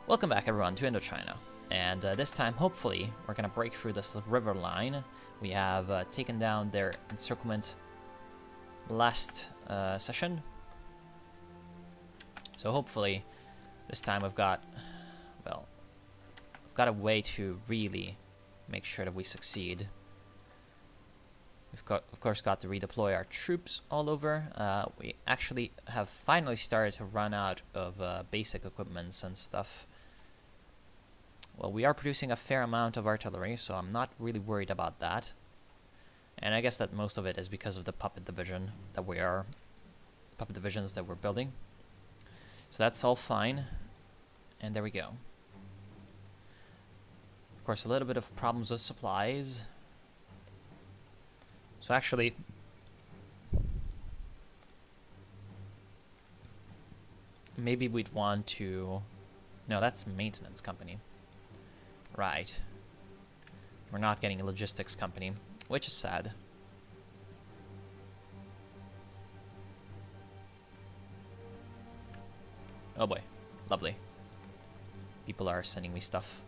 Welcome back everyone to Indochina, and this time hopefully we're gonna break through this river line. We have taken down their encirclement last session, so hopefully this time we've got, well, we've got a way to really make sure that we succeed. We've got, of course, got to redeploy our troops all over. We actually have finally started to run out of basic equipments and stuff. Well, we are producing a fair amount of artillery, so I'm not really worried about that. And I guess that most of it is because of the puppet divisions that we're building. So that's all fine. And there we go. Of course, a little bit of problems with supplies. So actually, maybe we'd want to... No, that's maintenance company. Right. We're not getting a logistics company, which is sad. Oh boy. Lovely. People are sending me stuff.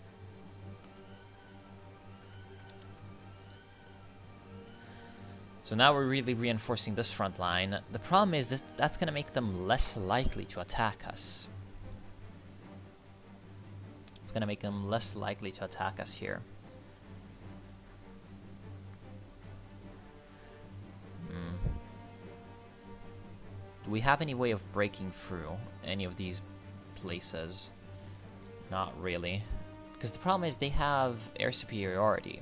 So now we're really reinforcing this front line. The problem is that's going to make them less likely to attack us. It's going to make them less likely to attack us here. Do we have any way of breaking through any of these places? Not really. Because the problem is they have air superiority.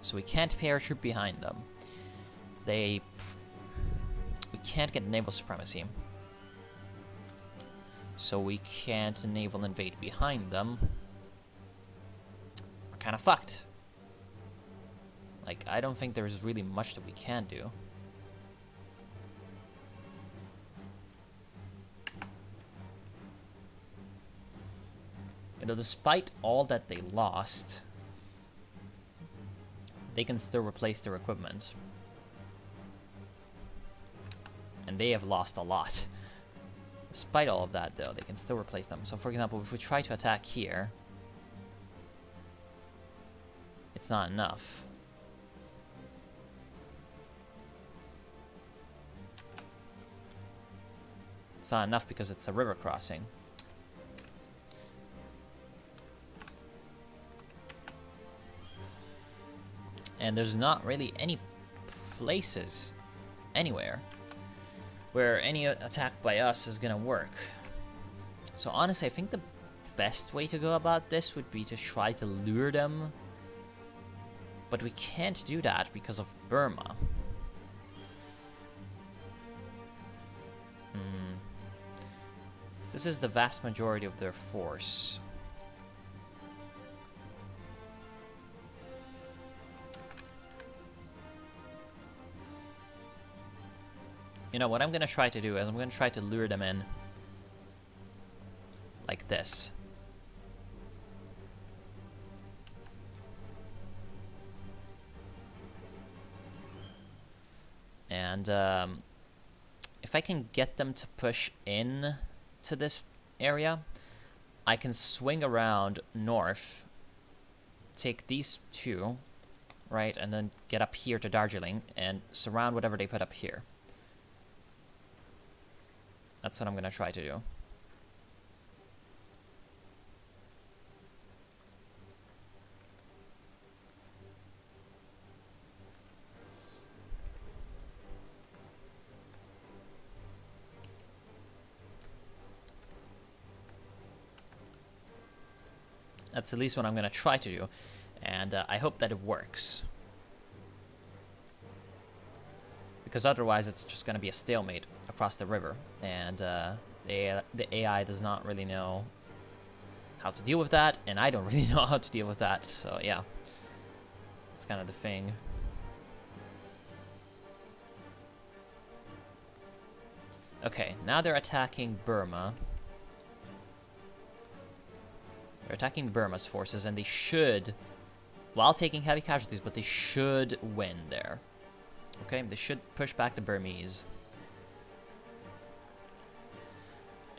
So we can't pay our troop behind them. We can't get naval supremacy. So we can't naval invade behind them. We're kind of fucked. Like, I don't think there's really much that we can do. You know, despite all that they lost, they can still replace their equipment. And they have lost a lot. Despite all of that, though, they can still replace them. So, for example, if we try to attack here, it's not enough. It's not enough because it's a river crossing. And there's not really any places anywhere where any attack by us is gonna work. So honestly, I think the best way to go about this would be to try to lure them. But we can't do that because of Burma. This is the vast majority of their force. You know, what I'm going to try to do is I'm going to try to lure them in like this. And if I can get them to push in to this area, I can swing around north, take these two, right, and then get up here to Darjeeling and surround whatever they put up here. That's what I'm going to try to do. That's at least what I'm going to try to do. And I hope that it works. Because otherwise it's just going to be a stalemate across the river, and the AI does not really know how to deal with that, and I don't really know how to deal with that, so yeah. That's kind of the thing. Okay, now they're attacking Burma. They're attacking Burma's forces, and they should, while taking heavy casualties, but they should win there. Okay, they should push back the Burmese.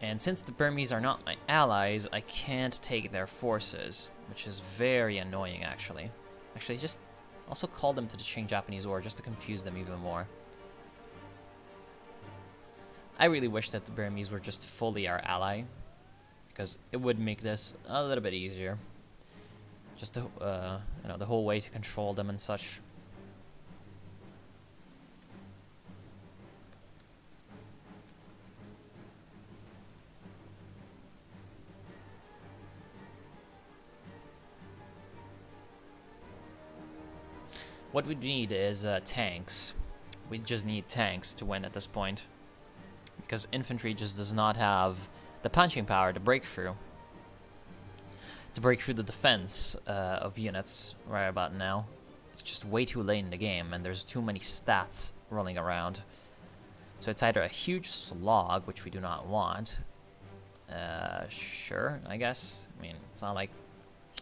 And since the Burmese are not my allies, I can't take their forces, which is very annoying, actually. Actually, just also call them to the Qing-Japanese War, just to confuse them even more. I really wish that the Burmese were just fully our ally, because it would make this a little bit easier. Just the, you know, the whole way to control them and such. What we need is tanks. We just need tanks to win at this point. Because infantry just does not have the punching power to break through. To break through the defense of units right about now. It's just way too late in the game, and there's too many stats rolling around. So it's either a huge slog, which we do not want. Sure, I guess. I mean, it's not like...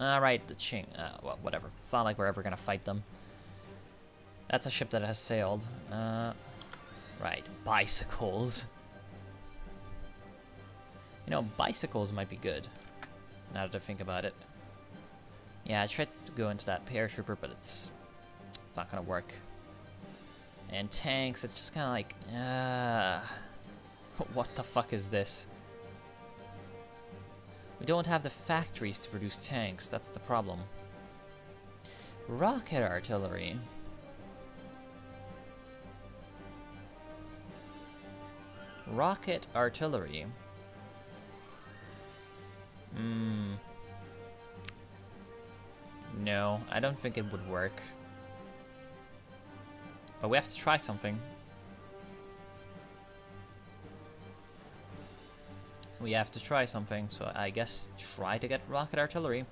Alright, the Qing... well, whatever. It's not like we're ever gonna fight them. That's a ship that has sailed. Right, bicycles. You know, bicycles might be good, now that I think about it. Yeah, I tried to go into that paratrooper, but it's not gonna work. And tanks, it's just kind of like, what the fuck is this? We don't have the factories to produce tanks, that's the problem. Rocket artillery. Rocket artillery. No, I don't think it would work. But we have to try something. We have to try something, so I guess try to get rocket artillery.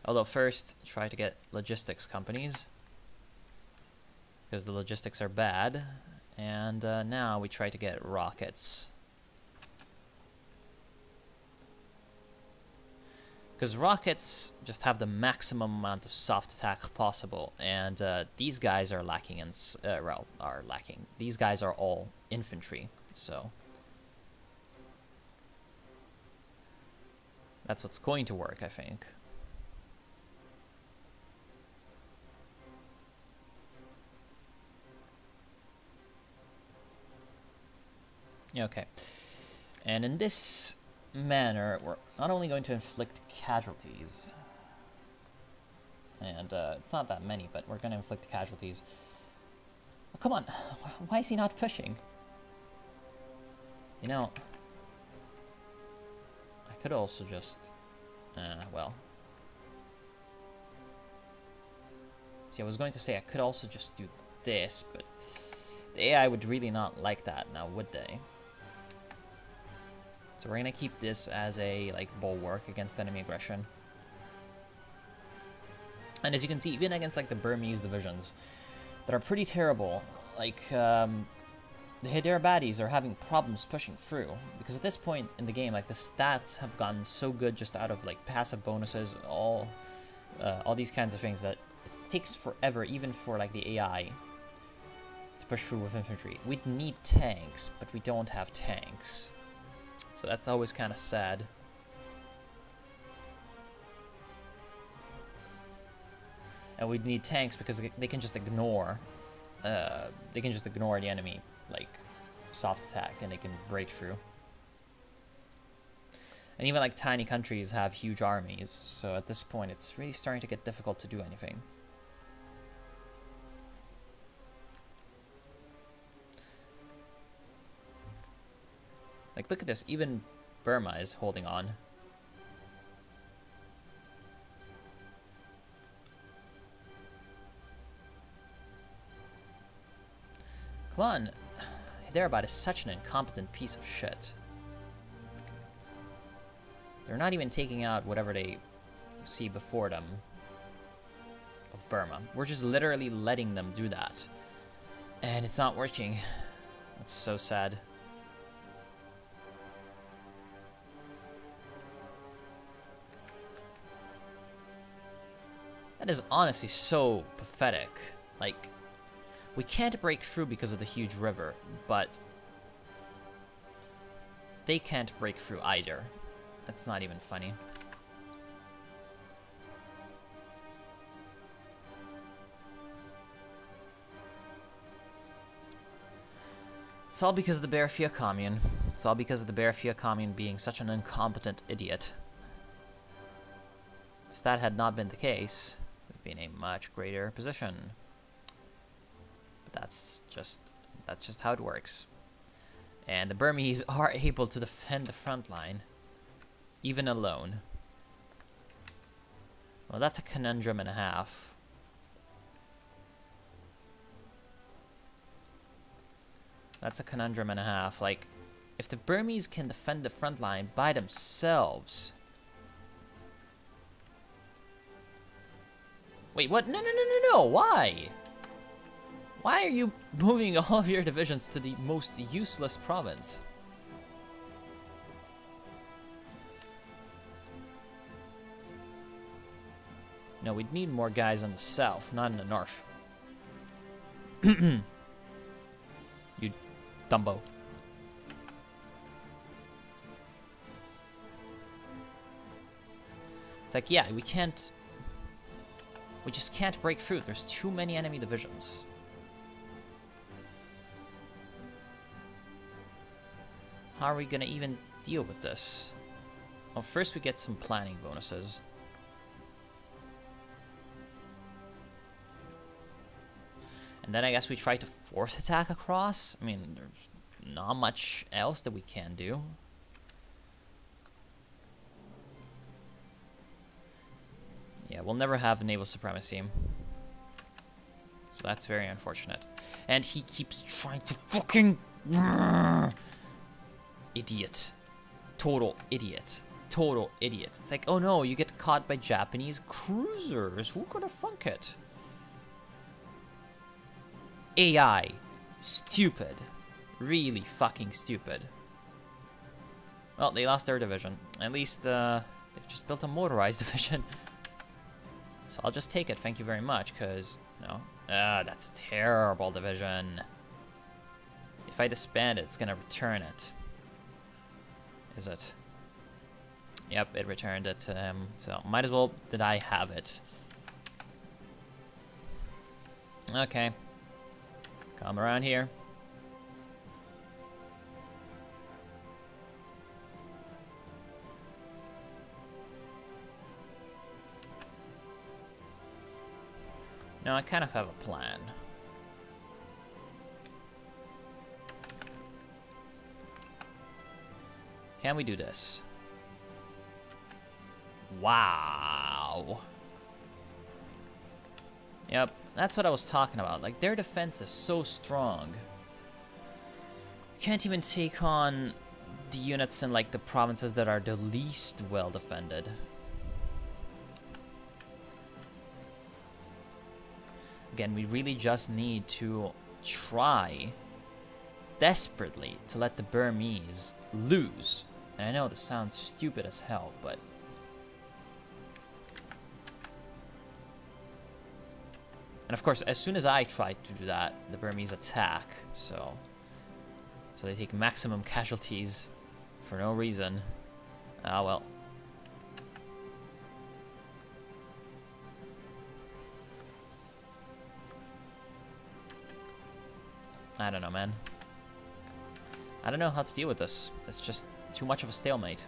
Although first, try to get logistics companies. Because the logistics are bad. And now we try to get rockets. Because rockets just have the maximum amount of soft attack possible, and these guys are lacking in, well, are lacking. These guys are all infantry, so that's what's going to work, I think. Okay, and in this manner, we're not only going to inflict casualties, and it's not that many, but we're going to inflict casualties. Oh, come on, why is he not pushing? You know, I could also just, well. See, I was going to say I could also just do this, but the AI would really not like that now, would they? So we're gonna keep this as a like bulwark against enemy aggression. And as you can see, even against like the Burmese divisions that are pretty terrible, like the Hyderabadis are having problems pushing through, because at this point in the game, like the stats have gotten so good just out of like passive bonuses, all these kinds of things, that it takes forever even for like the AI to push through with infantry. We'd need tanks, but we don't have tanks. So that's always kind of sad. And we'd need tanks because they can just ignore, the enemy, like, soft attack, and they can break through. And even like tiny countries have huge armies, so at this point it's really starting to get difficult to do anything. Like, look at this, even Burma is holding on. Come on, Hyderabad is such an incompetent piece of shit. They're not even taking out whatever they see before them of Burma. We're just literally letting them do that. And it's not working. That's so sad. That is honestly so pathetic. Like, we can't break through because of the huge river, but they can't break through either. That's not even funny. It's all because of the Berefia commune. It's all because of the Berefia commune being such an incompetent idiot. If that had not been the case, we'd be in a much greater position. But that's just how it works. And the Burmese are able to defend the front line, even alone. Well, that's a conundrum and a half. That's a conundrum and a half. Like, if the Burmese can defend the front line by themselves... Wait, what? No, no, no, no, no! Why? Why are you moving all of your divisions to the most useless province? No, we'd need more guys in the south, not in the north. You Dumbo. It's like, yeah, we just can't break through. There's too many enemy divisions. How are we gonna even deal with this? Well, first we get some planning bonuses. And then I guess we try to force attack across. I mean, there's not much else that we can do. Yeah, we'll never have naval supremacy. So that's very unfortunate. And he keeps trying to fucking... Idiot. Total idiot. Total idiot. It's like, oh no, you get caught by Japanese cruisers. Who could have thunk it? AI. Stupid. Really fucking stupid. Well, they lost their division. At least, they've just built a motorized division. So I'll just take it, thank you very much, because, you know, that's a terrible division. If I disband it, it's gonna return it. Is it? Yep, it returned it to him, so might as well that I have it. Okay. Come around here. No, I kind of have a plan. Can we do this? Wow. Yep, that's what I was talking about. Like, their defense is so strong. You can't even take on the units in, like, the provinces that are the least well defended. Again, we really just need to try desperately to let the Burmese lose. And I know this sounds stupid as hell, but... And of course, as soon as I try to do that, the Burmese attack, so they take maximum casualties for no reason. Ah, well. I don't know, man. I don't know how to deal with this. It's just too much of a stalemate.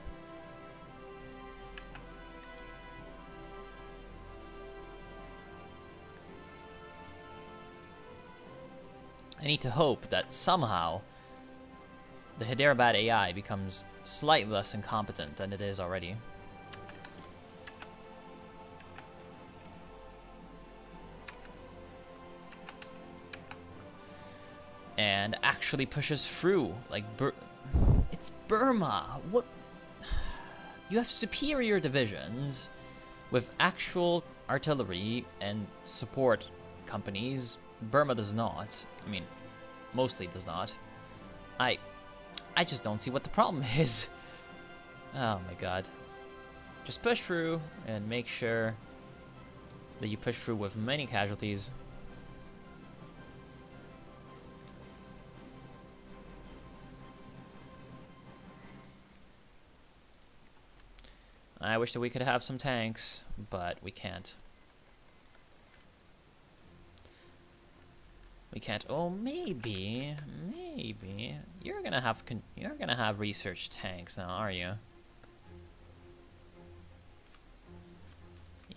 I need to hope that somehow the Hyderabad AI becomes slightly less incompetent than it is already. And actually pushes through, like, it's Burma. What? You have superior divisions with actual artillery and support companies. Burma does not. I mean, mostly does not. I just don't see what the problem is. Oh my god. Just push through and make sure that you push through with many casualties. I wish that we could have some tanks, but we can't. We can't. Oh, maybe you're gonna have research tanks now, are you?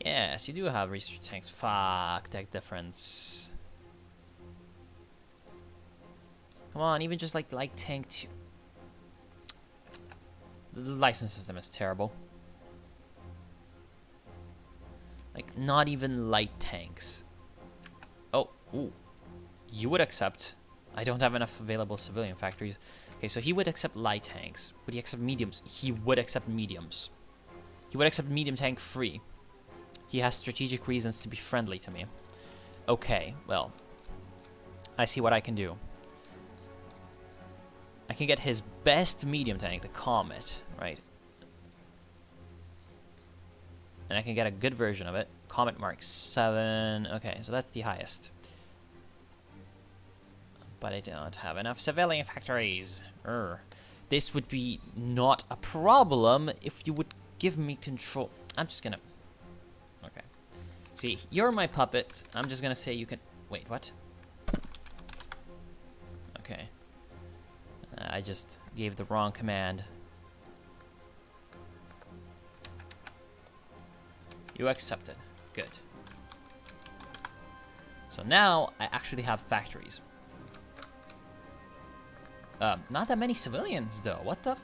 Yes, you do have research tanks. Fuck, tech difference. Come on, even just like light tank 2. The license system is terrible. Like, not even light tanks. Oh, ooh. You would accept. I don't have enough available civilian factories. Okay, so he would accept light tanks. Would he accept mediums? He would accept mediums. He would accept medium tank free. He has strategic reasons to be friendly to me. Okay, well. I see what I can do. I can get his best medium tank, the Comet, right? And I can get a good version of it. Comet Mark 7. Okay, so that's the highest. But I don't have enough civilian factories. This would be not a problem if you would give me control. I'm just gonna... Okay. See, you're my puppet. I'm just gonna say you can... Wait, what? Okay. I just gave the wrong command. You accepted. Good. So now I actually have factories. Not that many civilians, though. What the f...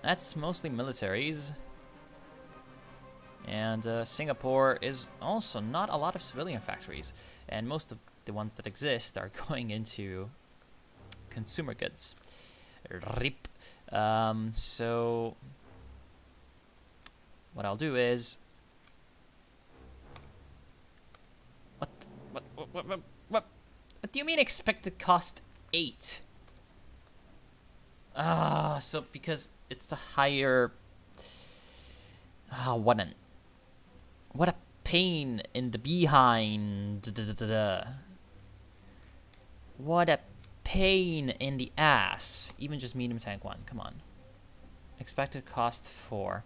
That's mostly militaries. And Singapore is also not a lot of civilian factories. And most of the ones that exist are going into consumer goods. RIP. So... What I'll do is... What do you mean expected cost 8? So because it's the higher... what a pain in the behind. What a pain in the ass. Even just medium tank 1, come on. Expected cost 4.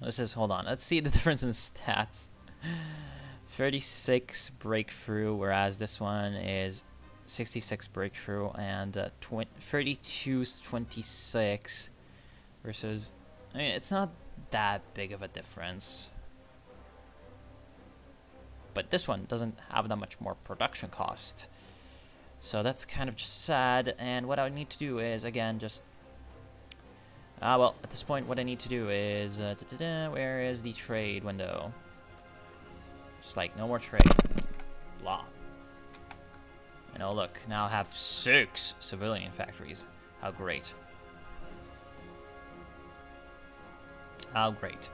This is, hold on, let's see the difference in stats. 36 breakthrough, whereas this one is 66 breakthrough, and 32 26 versus, I mean, it's not that big of a difference. But this one doesn't have that much more production cost. So that's kind of just sad, and what I need to do is, again, just... well, at this point, what I need to do is... where is the trade window? Just like, no more trade. Blah. And oh look, now I have 6 civilian factories. How great. How great.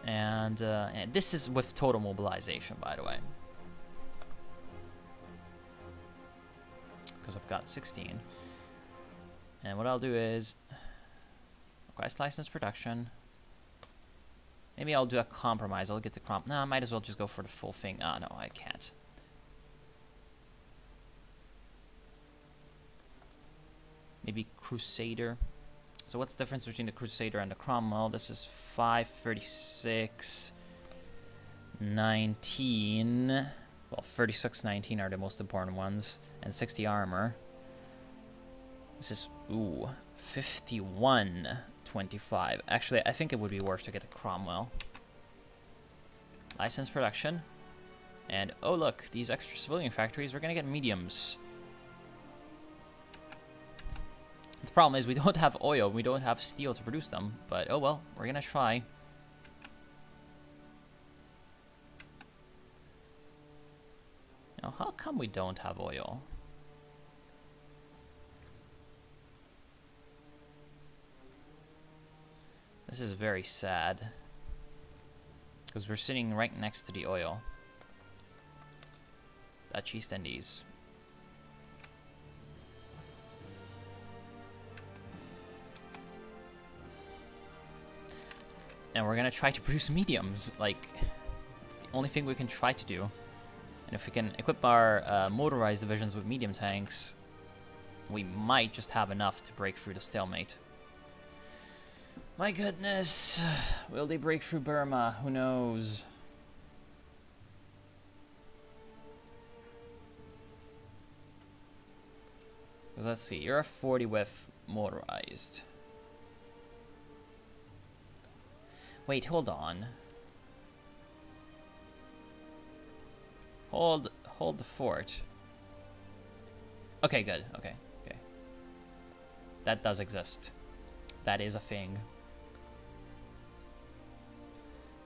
And this is with total mobilization, by the way. Because I've got 16. And what I'll do is... Request license production. Maybe I'll do a compromise. I'll get the No, I might as well just go for the full thing. Ah, no, I can't. Maybe Crusader. So what's the difference between the Crusader and the Cromwell? This is 536, 19. Well, 36, 19 are the most important ones. And 60 armor. This is, ooh, 51. 25. Actually, I think it would be worth to get the Cromwell. License production. And, oh look, these extra civilian factories, we're gonna get mediums. The problem is we don't have oil, we don't have steel to produce them, but oh well, we're gonna try. Now, how come we don't have oil? This is very sad. Because we're sitting right next to the oil. Dutch East Indies. And we're gonna try to produce mediums. Like, it's the only thing we can try to do. And if we can equip our motorized divisions with medium tanks, we might just have enough to break through the stalemate. My goodness. Will they break through Burma? Who knows? Because let's see, you're a 40 with motorized. Wait, hold on. Hold the fort. Okay, good. Okay. That does exist. That is a thing.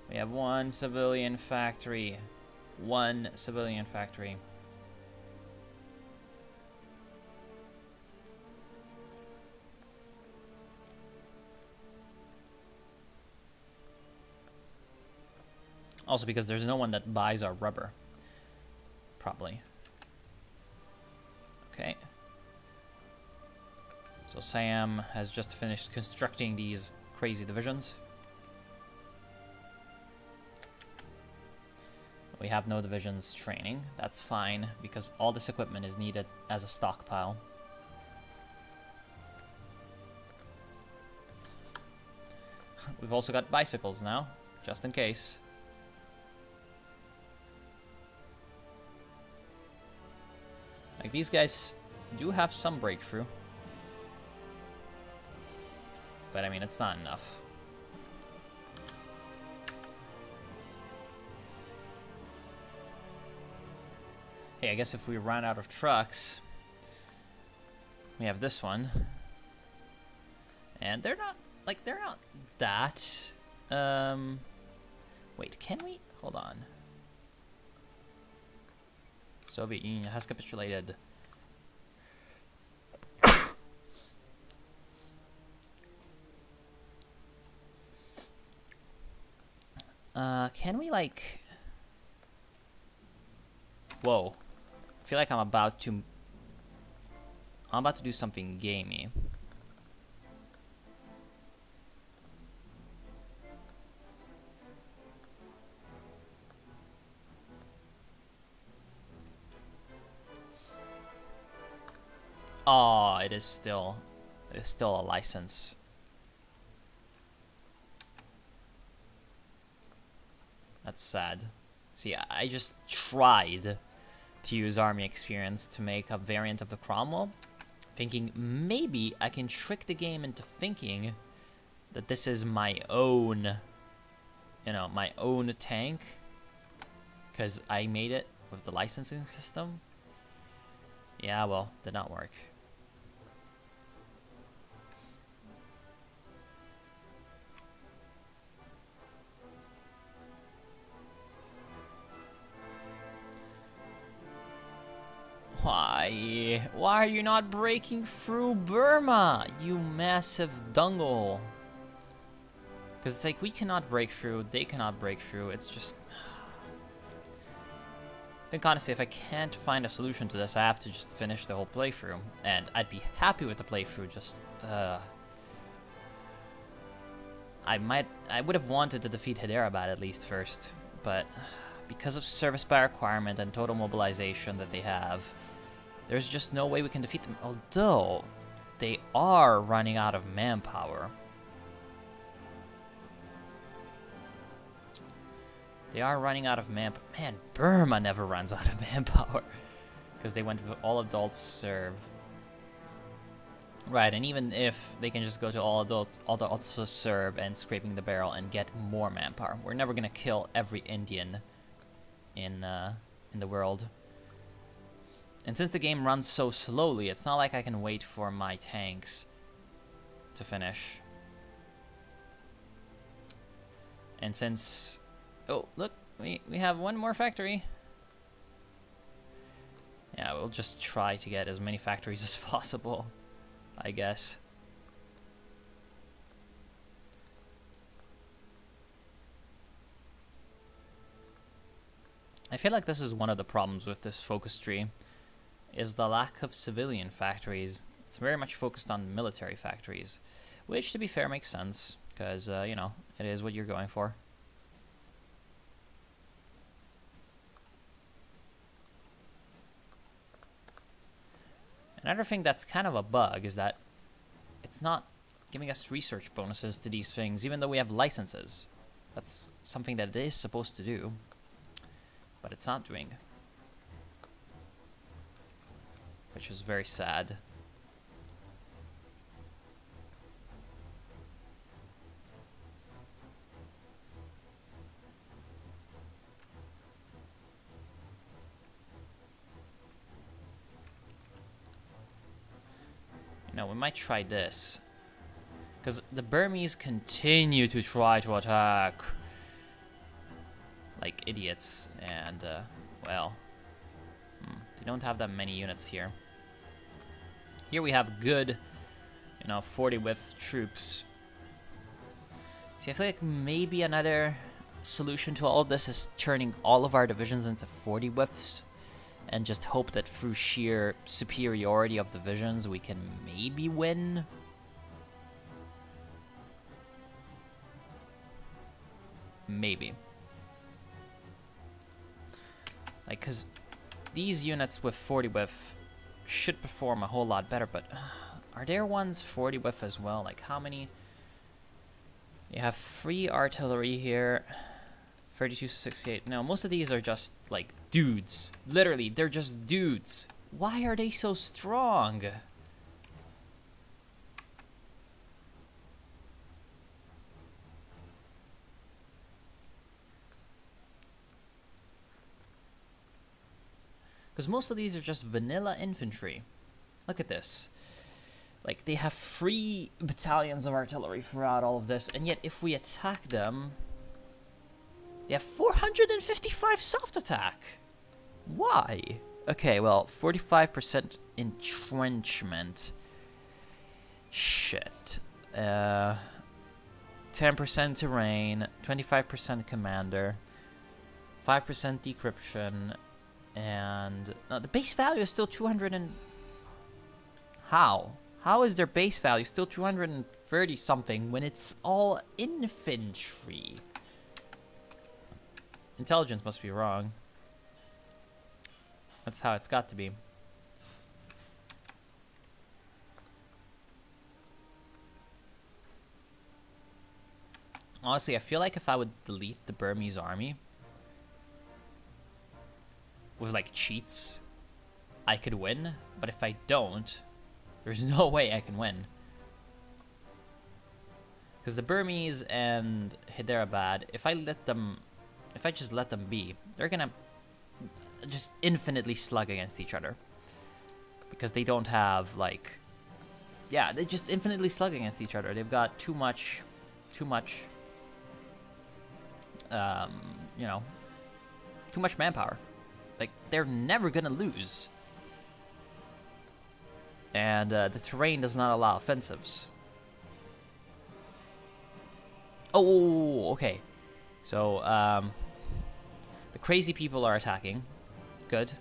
We have one civilian factory. One civilian factory. Also because there's no one that buys our rubber. Probably. Okay. So Sam has just finished constructing these crazy divisions. We have no divisions training. That's fine, because all this equipment is needed as a stockpile. We've also got bicycles now, just in case. Like, these guys do have some breakthrough. But, I mean, it's not enough. Hey, I guess if we run out of trucks, we have this one. And they're not, like, they're not that... Wait, can we? Hold on. Soviet Union has capitulated. Can we, like... Whoa. I feel like I'm about to do something gamey. Oh, it is still a license. That's sad. See, I just tried to use army experience to make a variant of the Cromwell, thinking maybe I can trick the game into thinking that this is my own, you know, my own tank, because I made it with the licensing system. Yeah, well, did not work. Why? Why are you not breaking through Burma, you massive dungle? Because it's like, we cannot break through, they cannot break through, it's just... I think honestly, if I can't find a solution to this, I have to just finish the whole playthrough. And I'd be happy with the playthrough, just... I would have wanted to defeat Hyderabad at least first, but... because of service by requirement and total mobilization that they have, there's just no way we can defeat them. Although, they are running out of manpower. They are running out of manpower. Man, Burma never runs out of manpower. Because they went with all adults serve. Right, and even if they can just go to all adults serve and scraping the barrel and get more manpower, we're never going to kill every Indian in the world. And since the game runs so slowly, it's not like I can wait for my tanks to finish. And since... Oh, look, we have one more factory. Yeah, we'll just try to get as many factories as possible, I guess. I feel like this is one of the problems with this focus tree, is the lack of civilian factories. It's very much focused on military factories, which, to be fair, makes sense, because, you know, it is what you're going for. Another thing that's kind of a bug is that it's not giving us research bonuses to these things, even though we have licenses. That's something that it is supposed to do, but it's not doing. Which is very sad. You know, we might try this. Because the Burmese continue to try to attack like idiots. And, well, they don't have that many units here. Here we have good, you know, 40 width troops. See, I feel like maybe another solution to all of this is turning all of our divisions into 40 widths. And just hope that through sheer superiority of divisions, we can maybe win. Maybe. Like, because these units with 40 width should perform a whole lot better, but are there ones 40 width as well? Like, how many? You have 3 artillery here. 32, 68. No, most of these are just, like, dudes. Literally, they're just dudes. Why are they so strong? Because most of these are just vanilla infantry. Look at this. Like, they have 3 battalions of artillery throughout all of this, and yet if we attack them, they have 455 soft attack. Why? Okay, well, 45% entrenchment. Shit. 10% terrain, 25% commander, 5% decryption, and no, the base value is still 200 and... How? How is their base value still 230 something when it's all infantry? Intelligence must be wrong. That's how it's got to be. Honestly, I feel like if I would delete the Burmese army with like cheats, I could win. But if I don't, there's no way I can win. Because the Burmese and Hyderabad, if I just let them be, they're gonna just infinitely slug against each other. Because they don't have, like... Yeah, they just infinitely slug against each other. They've got too much, you know, too much manpower. Like, they're never gonna lose. And the terrain does not allow offensives. Oh, okay. So, the crazy people are attacking. Good.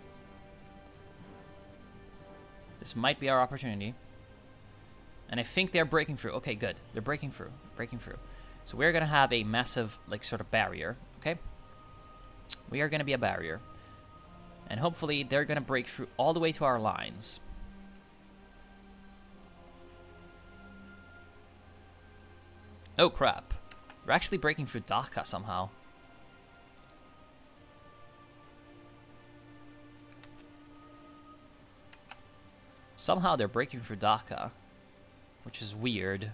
This might be our opportunity. And I think they're breaking through. Okay, good. They're breaking through. Breaking through. So we're going to have a massive, like, sort of barrier. Okay? We are going to be a barrier. And hopefully they're going to break through all the way to our lines. Oh, crap. They're actually breaking through Dhaka somehow. Somehow they're breaking through Dhaka, which is weird,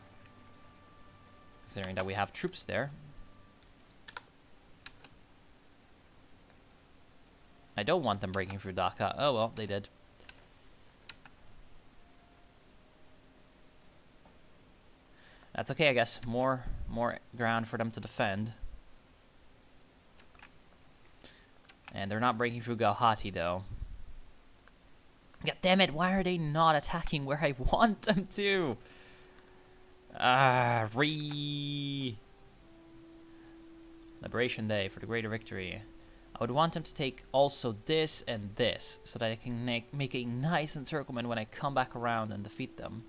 considering that we have troops there. I don't want them breaking through Dhaka. Oh well, they did. That's okay, I guess. More ground for them to defend. And they're not breaking through Gauhati, though. God damn it, why are they not attacking where I want them to? Liberation Day for the greater victory. I would want them to take also this and this, so that I can make a nice encirclement when I come back around and defeat them.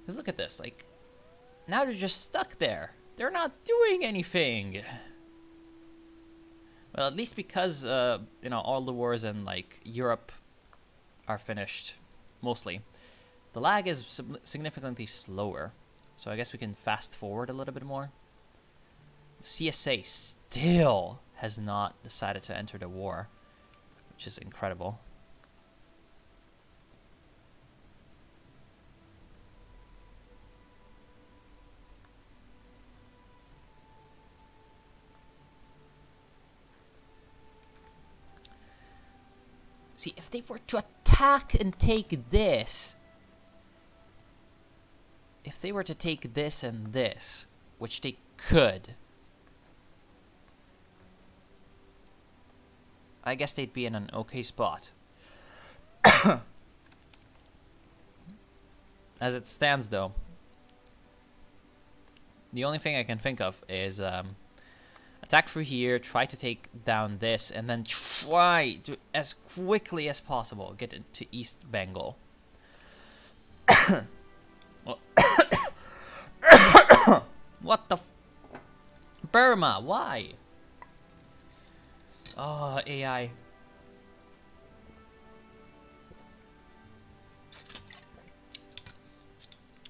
Because look at this, like, now they're just stuck there. They're not doing anything. Well, at least because, you know, all the wars in, like, Europe are finished, mostly. The lag is significantly slower. So I guess we can fast forward a little bit more. The CSA still has not decided to enter the war, which is incredible. See, if they were to attack and take this, if they were to take this and this, which they could, I guess they'd be in an okay spot. As it stands, though, the only thing I can think of is attack through here, try to take down this, and then try to, as quickly as possible, get into East Bengal. What the f... Burma, why? Oh, AI.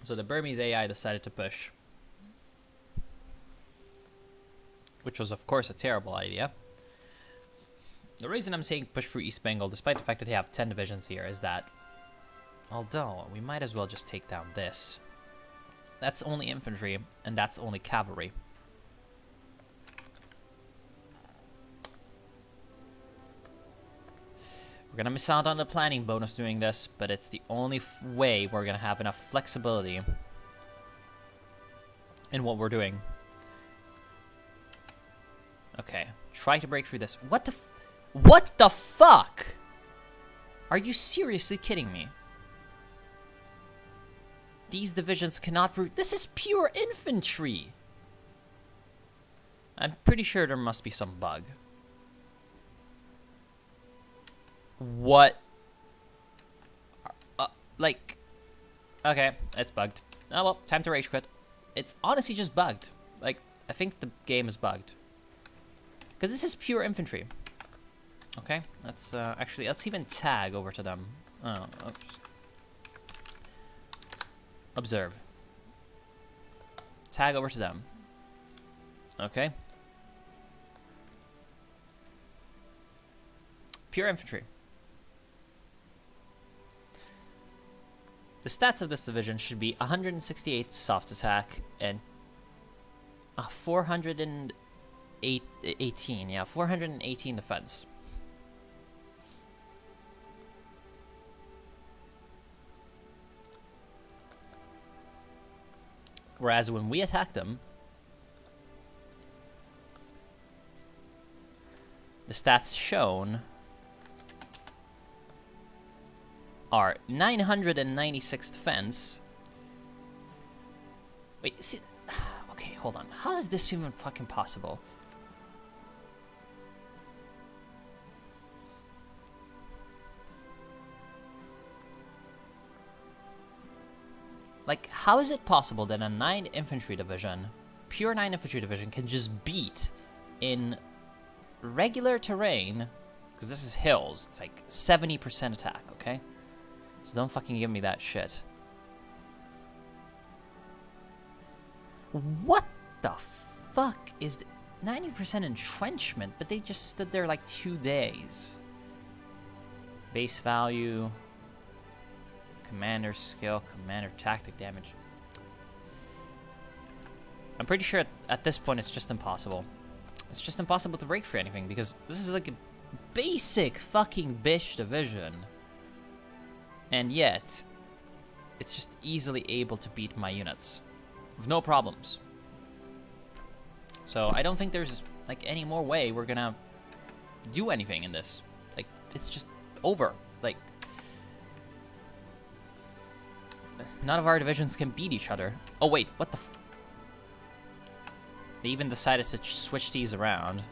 So the Burmese AI decided to push. Which was, of course, a terrible idea. The reason I'm saying push through East Bengal, despite the fact that they have 10 divisions here, is that... although, we might as well just take down this. That's only infantry, and that's only cavalry. We're gonna miss out on the planning bonus doing this, but it's the only way we're gonna have enough flexibility in what we're doing. Okay, try to break through this. What the fuck? Are you seriously kidding me? These divisions cannot... This is pure infantry! I'm pretty sure there must be some bug. What? Like... okay, it's bugged. Oh well, time to rage quit. It's honestly just bugged. Like, I think the game is bugged. Because this is pure infantry. Okay, let's actually, let's even tag over to them. Oh, oops. Observe. Tag over to them. Okay. Pure infantry. The stats of this division should be 168 soft attack and 418, yeah, 418 defense. Whereas when we attack them, the stats shown are 996 defense. Wait, see, okay, hold on. How is this even fucking possible? Like, how is it possible that a 9 infantry division, pure 9 infantry division, can just beat in regular terrain, because this is hills, it's like 70% attack, okay? So don't fucking give me that shit. What the fuck is the 90% entrenchment, but they just stood there like 2 days. Base value... commander skill, commander tactic damage. I'm pretty sure at this point it's just impossible. It's just impossible to break through anything because this is like a basic fucking bish division. And yet, it's just easily able to beat my units with no problems. So I don't think there's like any more way we're gonna do anything in this. Like, it's just over. Like, none of our divisions can beat each other. Oh wait, what the f... They even decided to switch these around.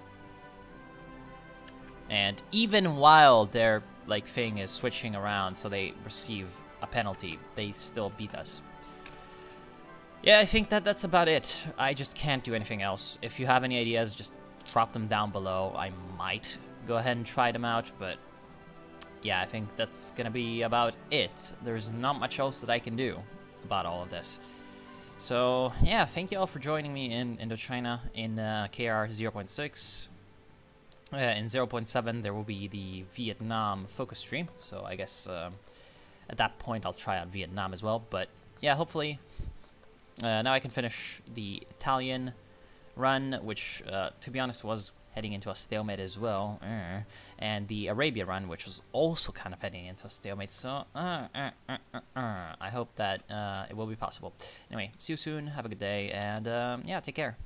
And even while their, like, thing is switching around so they receive a penalty, they still beat us. Yeah, I think that's about it. I just can't do anything else. If you have any ideas, just drop them down below. I might go ahead and try them out, but yeah, I think that's gonna be about it. There's not much else that I can do about all of this. So yeah, thank you all for joining me in Indochina in KR 0.6. In 0.7 there will be the Vietnam focus stream, so I guess at that point I'll try out Vietnam as well. But yeah, hopefully now I can finish the Italian run, which to be honest was heading into a stalemate as well, and the Arabia run, which was also kind of heading into a stalemate. So I hope that it will be possible. Anyway, see you soon, have a good day, and yeah, take care.